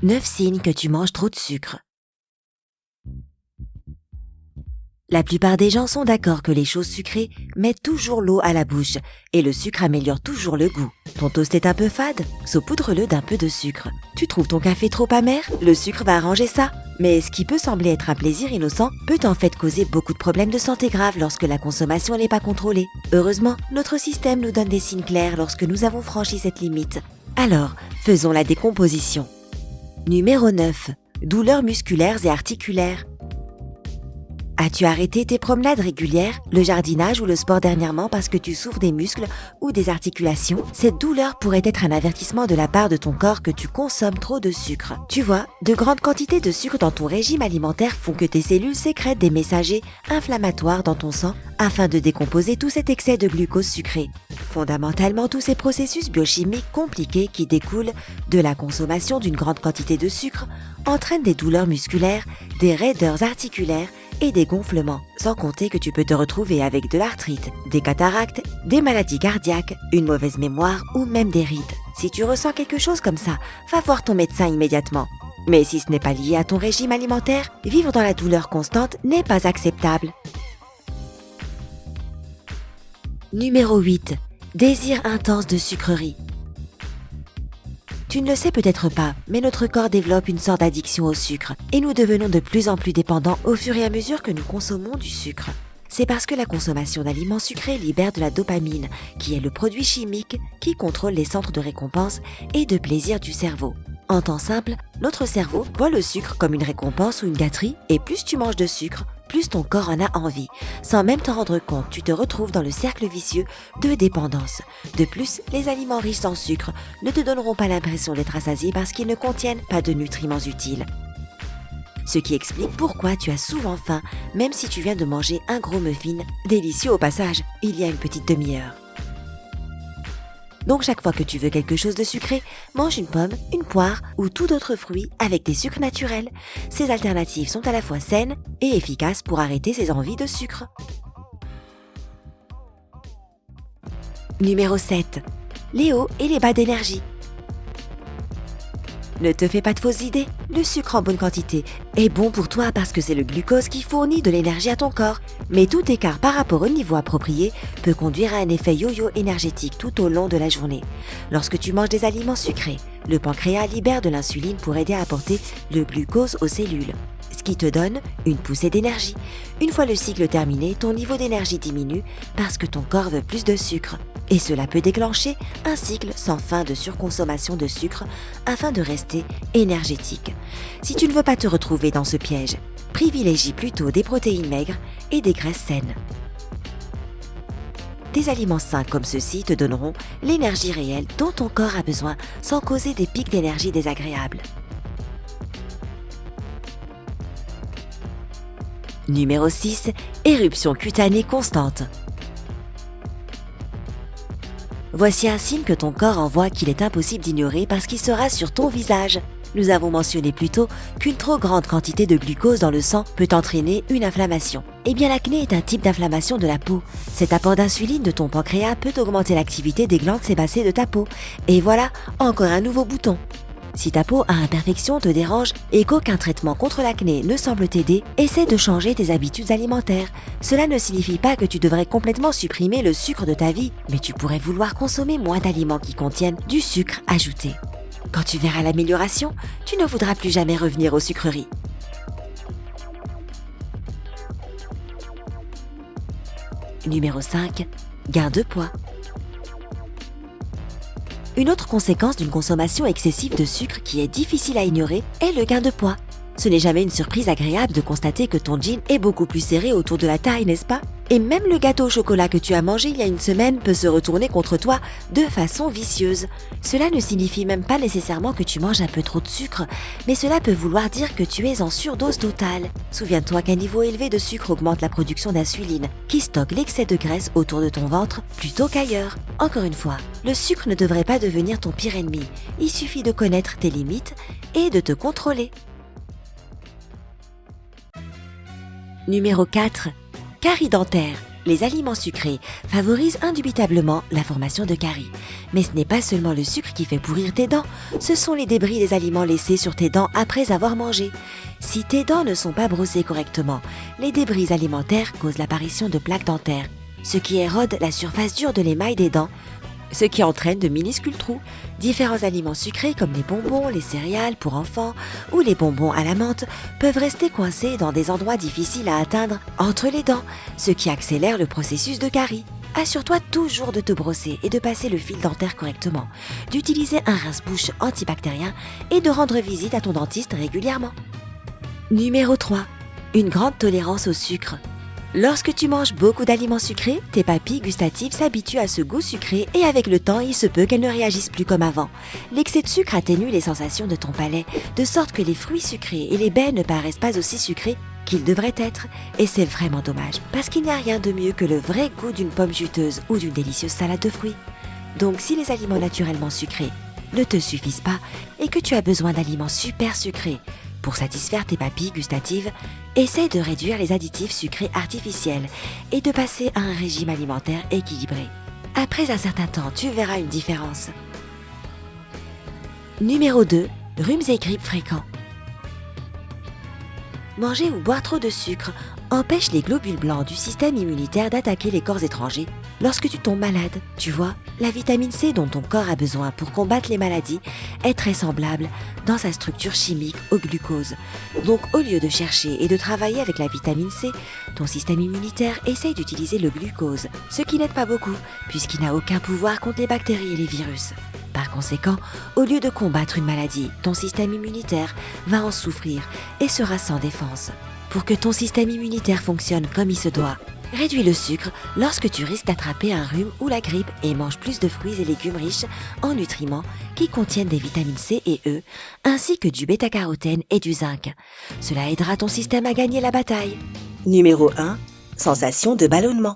9 signes que tu manges trop de sucre. La plupart des gens sont d'accord que les choses sucrées mettent toujours l'eau à la bouche et le sucre améliore toujours le goût. Ton toast est un peu fade? Saupoudre-le d'un peu de sucre. Tu trouves ton café trop amer? Le sucre va arranger ça. Mais ce qui peut sembler être un plaisir innocent peut en fait causer beaucoup de problèmes de santé graves lorsque la consommation n'est pas contrôlée. Heureusement, notre système nous donne des signes clairs lorsque nous avons franchi cette limite. Alors, faisons la décomposition. Numéro 9. Douleurs musculaires et articulaires. As-tu arrêté tes promenades régulières, le jardinage ou le sport dernièrement parce que tu souffres des muscles ou des articulations? Cette douleur pourrait être un avertissement de la part de ton corps que tu consommes trop de sucre. Tu vois, de grandes quantités de sucre dans ton régime alimentaire font que tes cellules sécrètent des messagers inflammatoires dans ton sang afin de décomposer tout cet excès de glucose sucré. Fondamentalement, tous ces processus biochimiques compliqués qui découlent de la consommation d'une grande quantité de sucre entraînent des douleurs musculaires, des raideurs articulaires et des gonflements, sans compter que tu peux te retrouver avec de l'arthrite, des cataractes, des maladies cardiaques, une mauvaise mémoire ou même des rides. Si tu ressens quelque chose comme ça, va voir ton médecin immédiatement. Mais si ce n'est pas lié à ton régime alimentaire, vivre dans la douleur constante n'est pas acceptable. Numéro 8. Désir intense de sucreries. Tu ne le sais peut-être pas, mais notre corps développe une sorte d'addiction au sucre et nous devenons de plus en plus dépendants au fur et à mesure que nous consommons du sucre. C'est parce que la consommation d'aliments sucrés libère de la dopamine, qui est le produit chimique qui contrôle les centres de récompense et de plaisir du cerveau. En temps simple, notre cerveau voit le sucre comme une récompense ou une gâterie et plus tu manges de sucre, plus ton corps en a envie. Sans même t'en rendre compte, tu te retrouves dans le cercle vicieux de dépendance. De plus, les aliments riches en sucre ne te donneront pas l'impression d'être rassasié parce qu'ils ne contiennent pas de nutriments utiles. Ce qui explique pourquoi tu as souvent faim, même si tu viens de manger un gros muffin, délicieux au passage, il y a une petite demi-heure. Donc chaque fois que tu veux quelque chose de sucré, mange une pomme, une poire ou tout autre fruit avec des sucres naturels. Ces alternatives sont à la fois saines et efficaces pour arrêter ces envies de sucre. Numéro 7. Les hauts et les bas d'énergie. Ne te fais pas de fausses idées, le sucre en bonne quantité est bon pour toi parce que c'est le glucose qui fournit de l'énergie à ton corps. Mais tout écart par rapport au niveau approprié peut conduire à un effet yo-yo énergétique tout au long de la journée. Lorsque tu manges des aliments sucrés, le pancréas libère de l'insuline pour aider à apporter le glucose aux cellules, ce qui te donne une poussée d'énergie. Une fois le cycle terminé, ton niveau d'énergie diminue parce que ton corps veut plus de sucre. Et cela peut déclencher un cycle sans fin de surconsommation de sucre afin de rester énergétique. Si tu ne veux pas te retrouver dans ce piège, privilégie plutôt des protéines maigres et des graisses saines. Des aliments sains comme ceux-ci te donneront l'énergie réelle dont ton corps a besoin sans causer des pics d'énergie désagréables. Numéro 6. Éruption cutanée constante. Voici un signe que ton corps envoie qu'il est impossible d'ignorer parce qu'il sera sur ton visage. Nous avons mentionné plus tôt qu'une trop grande quantité de glucose dans le sang peut entraîner une inflammation. Eh bien, l'acné est un type d'inflammation de la peau. Cet apport d'insuline de ton pancréas peut augmenter l'activité des glandes sébacées de ta peau. Et voilà, encore un nouveau bouton. Si ta peau à imperfection te dérange et qu'aucun traitement contre l'acné ne semble t'aider, essaie de changer tes habitudes alimentaires. Cela ne signifie pas que tu devrais complètement supprimer le sucre de ta vie, mais tu pourrais vouloir consommer moins d'aliments qui contiennent du sucre ajouté. Quand tu verras l'amélioration, tu ne voudras plus jamais revenir aux sucreries. Numéro 5. Gain de poids. Une autre conséquence d'une consommation excessive de sucre qui est difficile à ignorer est le gain de poids. Ce n'est jamais une surprise agréable de constater que ton jean est beaucoup plus serré autour de la taille, n'est-ce pas? Et même le gâteau au chocolat que tu as mangé il y a une semaine peut se retourner contre toi de façon vicieuse. Cela ne signifie même pas nécessairement que tu manges un peu trop de sucre, mais cela peut vouloir dire que tu es en surdose totale. Souviens-toi qu'un niveau élevé de sucre augmente la production d'insuline, qui stocke l'excès de graisse autour de ton ventre plutôt qu'ailleurs. Encore une fois, le sucre ne devrait pas devenir ton pire ennemi. Il suffit de connaître tes limites et de te contrôler. Numéro 4. Carie dentaire. Les aliments sucrés favorisent indubitablement la formation de caries. Mais ce n'est pas seulement le sucre qui fait pourrir tes dents, ce sont les débris des aliments laissés sur tes dents après avoir mangé. Si tes dents ne sont pas brossées correctement, les débris alimentaires causent l'apparition de plaques dentaires, ce qui érode la surface dure de l'émail des dents, ce qui entraîne de minuscules trous. Différents aliments sucrés comme les bonbons, les céréales pour enfants ou les bonbons à la menthe peuvent rester coincés dans des endroits difficiles à atteindre entre les dents, ce qui accélère le processus de caries. Assure-toi toujours de te brosser et de passer le fil dentaire correctement, d'utiliser un rince-bouche antibactérien et de rendre visite à ton dentiste régulièrement. Numéro 3. Une grande tolérance au sucre. Lorsque tu manges beaucoup d'aliments sucrés, tes papilles gustatives s'habituent à ce goût sucré et avec le temps, il se peut qu'elles ne réagissent plus comme avant. L'excès de sucre atténue les sensations de ton palais, de sorte que les fruits sucrés et les baies ne paraissent pas aussi sucrés qu'ils devraient être. Et c'est vraiment dommage, parce qu'il n'y a rien de mieux que le vrai goût d'une pomme juteuse ou d'une délicieuse salade de fruits. Donc si les aliments naturellement sucrés ne te suffisent pas et que tu as besoin d'aliments super sucrés, pour satisfaire tes papilles gustatives, essaye de réduire les additifs sucrés artificiels et de passer à un régime alimentaire équilibré. Après un certain temps, tu verras une différence. Numéro 2. Rhumes et grippes fréquents. Manger ou boire trop de sucre empêche les globules blancs du système immunitaire d'attaquer les corps étrangers lorsque tu tombes malade. Tu vois, la vitamine C dont ton corps a besoin pour combattre les maladies est très semblable dans sa structure chimique au glucose. Donc au lieu de chercher et de travailler avec la vitamine C, ton système immunitaire essaye d'utiliser le glucose, ce qui n'aide pas beaucoup puisqu'il n'a aucun pouvoir contre les bactéries et les virus. Par conséquent, au lieu de combattre une maladie, ton système immunitaire va en souffrir et sera sans défense. Pour que ton système immunitaire fonctionne comme il se doit, réduis le sucre lorsque tu risques d'attraper un rhume ou la grippe et mange plus de fruits et légumes riches en nutriments qui contiennent des vitamines C et E, ainsi que du bêta-carotène et du zinc. Cela aidera ton système à gagner la bataille. Numéro 1. Sensation de ballonnement.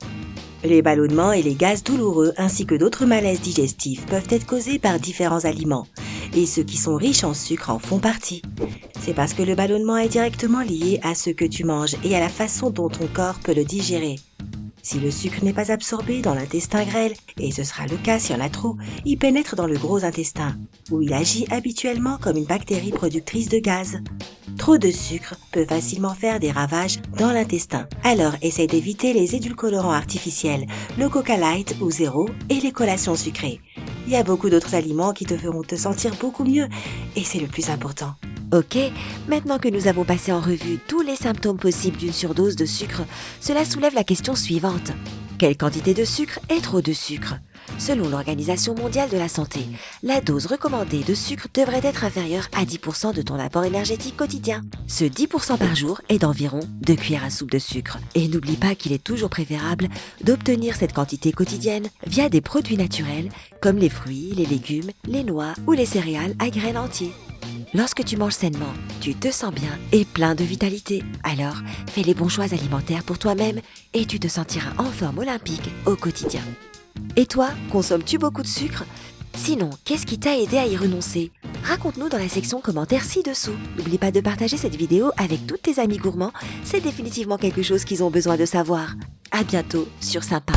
Les ballonnements et les gaz douloureux ainsi que d'autres malaises digestifs peuvent être causés par différents aliments et ceux qui sont riches en sucre en font partie. C'est parce que le ballonnement est directement lié à ce que tu manges et à la façon dont ton corps peut le digérer. Si le sucre n'est pas absorbé dans l'intestin grêle, et ce sera le cas s'il y en a trop, il pénètre dans le gros intestin, où il agit habituellement comme une bactérie productrice de gaz. Trop de sucre peut facilement faire des ravages dans l'intestin. Alors essaye d'éviter les édulcorants artificiels, le Coca Light ou zéro et les collations sucrées. Il y a beaucoup d'autres aliments qui te feront te sentir beaucoup mieux et c'est le plus important. Ok, maintenant que nous avons passé en revue tous les symptômes possibles d'une surdose de sucre, cela soulève la question suivante. Quelle quantité de sucre est trop de sucre ? Selon l'Organisation mondiale de la santé, la dose recommandée de sucre devrait être inférieure à 10% de ton apport énergétique quotidien. Ce 10% par jour est d'environ 2 cuillères à soupe de sucre. Et n'oublie pas qu'il est toujours préférable d'obtenir cette quantité quotidienne via des produits naturels comme les fruits, les légumes, les noix ou les céréales à graines entiers. Lorsque tu manges sainement, tu te sens bien et plein de vitalité. Alors, fais les bons choix alimentaires pour toi-même et tu te sentiras en forme olympique au quotidien. Et toi, consommes-tu beaucoup de sucre ? Sinon, qu'est-ce qui t'a aidé à y renoncer ? Raconte-nous dans la section commentaires ci-dessous. N'oublie pas de partager cette vidéo avec tous tes amis gourmands, c'est définitivement quelque chose qu'ils ont besoin de savoir. À bientôt sur Sympa.